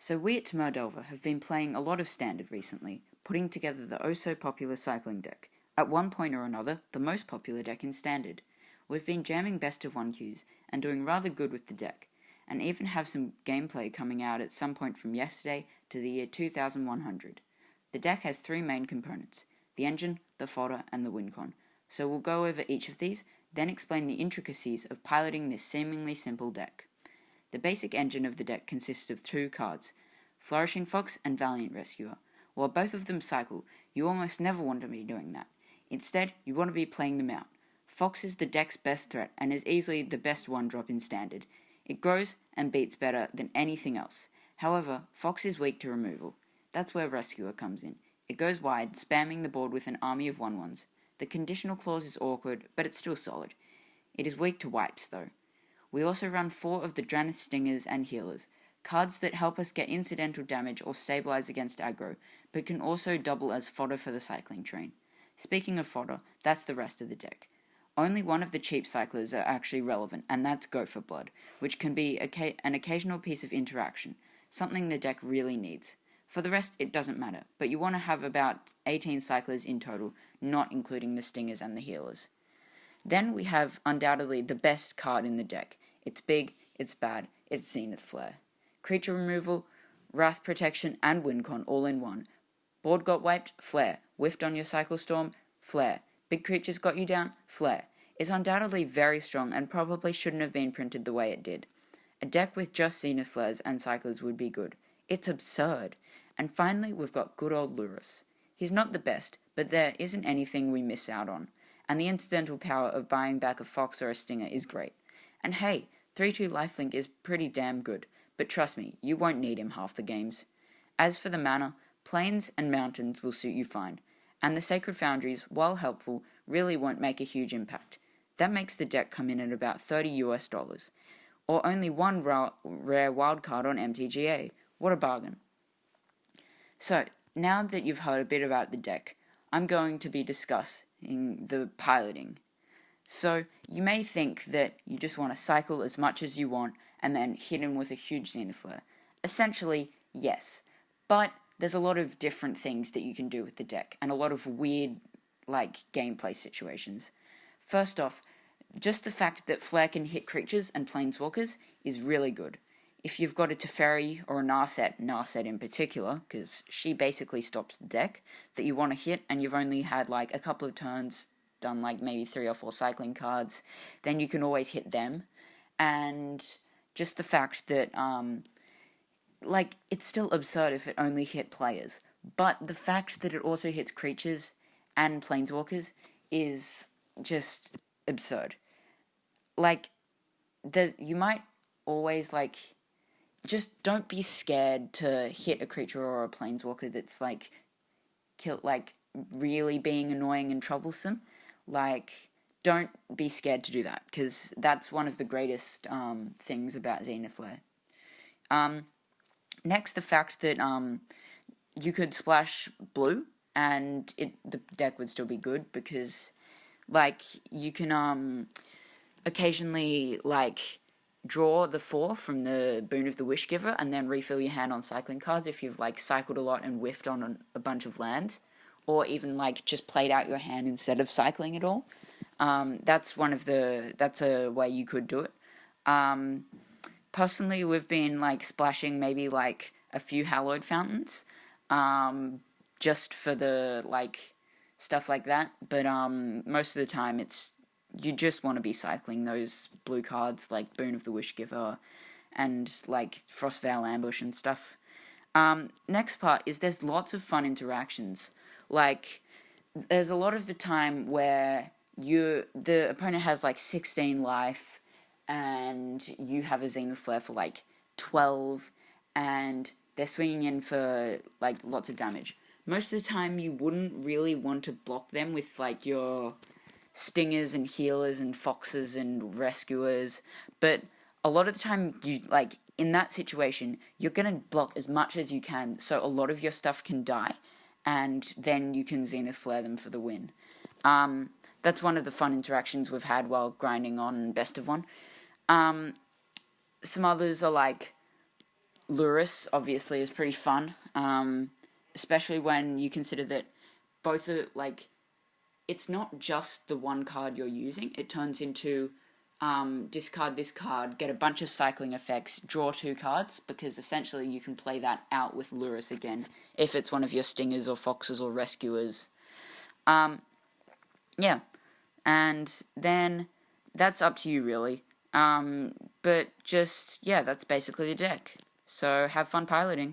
So we at Tomordelver have been playing a lot of Standard recently, putting together the oh-so-popular cycling deck. At one point or another, the most popular deck in Standard. We've been jamming best of one queues and doing rather good with the deck, and even have some gameplay coming out at some point from yesterday to the year 2100. The deck has three main components: the engine, the fodder, and the wincon. So we'll go over each of these, then explain the intricacies of piloting this seemingly simple deck. The basic engine of the deck consists of two cards, Flourishing Fox and Valiant Rescuer. While both of them cycle, you almost never want to be doing that. Instead, you want to be playing them out. Fox is the deck's best threat and is easily the best one-drop in Standard. It grows and beats better than anything else. However, Fox is weak to removal. That's where Rescuer comes in. It goes wide, spamming the board with an army of 1/1s. The conditional clause is awkward, but it's still solid. It is weak to wipes, though. We also run 4 of the Dranith Stingers and Healers, cards that help us get incidental damage or stabilize against aggro, but can also double as fodder for the cycling train. Speaking of fodder, that's the rest of the deck. Only one of the cheap cyclers are actually relevant, and that's Go for Blood, which can be an occasional piece of interaction, something the deck really needs. For the rest, it doesn't matter, but you want to have about 18 cyclers in total, not including the Stingers and the Healers. Then we have undoubtedly the best card in the deck. It's big, it's bad, it's Zenith Flare. Creature removal, Wrath Protection, and Wincon all in one. Board got wiped, Flare. Whiffed on your Cycle Storm, Flare. Big creatures got you down, Flare. It's undoubtedly very strong and probably shouldn't have been printed the way it did. A deck with just Zenith Flares and Cyclers would be good. It's absurd. And finally, we've got good old Lurrus. He's not the best, but there isn't anything we miss out on. And the incidental power of buying back a Fox or a Stinger is great. And hey, 3/2 lifelink is pretty damn good, but trust me, you won't need him half the games. As for the mana, plains and mountains will suit you fine, and the Sacred Foundries, while helpful, really won't make a huge impact. That makes the deck come in at about $30 US, or only one rare wildcard on MTGA. What a bargain. So, now that you've heard a bit about the deck, I'm going to be discussing the piloting. So, you may think that you just want to cycle as much as you want and then hit him with a huge Zenith Flare. Essentially, yes. But there's a lot of different things that you can do with the deck, and a lot of weird, gameplay situations. First off, just the fact that Flare can hit creatures and planeswalkers is really good. If you've got a Teferi or a Narset in particular, because she basically stops the deck, that you want to hit and you've only had a couple of turns, done maybe 3 or 4 cycling cards, then you can always hit them. And just the fact that, it's still absurd if it only hit players, but the fact that it also hits creatures and planeswalkers is just absurd. You might always, just don't be scared to hit a creature or a planeswalker that's, really being annoying and troublesome. Don't be scared to do that, because that's one of the greatest things about Zenith Flare. Next, the fact that you could splash blue, and the deck would still be good, because, you can occasionally, draw the 4 from the Boon of the Wishgiver, and then refill your hand on cycling cards if you've, cycled a lot and whiffed on a bunch of lands, or even, just played out your hand instead of cycling at all. That's a way you could do it. Personally, we've been, splashing maybe, a few Hallowed Fountains, just for the, stuff like that, but, most of the time you just want to be cycling those blue cards, like Boon of the Wishgiver, and, Frostveil Ambush and stuff. Next part is there's lots of fun interactions. There's a lot of the time where the opponent has, 16 life, and you have a Zenith Flare for, 12, and they're swinging in for, lots of damage. Most of the time, you wouldn't really want to block them with, your Stingers and Healers and Foxes and Rescuers, but a lot of the time, you, in that situation, you're gonna block as much as you can, so a lot of your stuff can die, and then you can Zenith Flare them for the win. That's one of the fun interactions we've had while grinding on Best of One. Some others are Lurus obviously is pretty fun, especially when you consider that both are like, it's not just the one card you're using. It turns into discard this card, get a bunch of cycling effects, draw 2 cards, because essentially you can play that out with Lurus again if it's one of your stingers or foxes or rescuers. Yeah, and then that's up to you really. But just, yeah, that's basically the deck. So have fun piloting.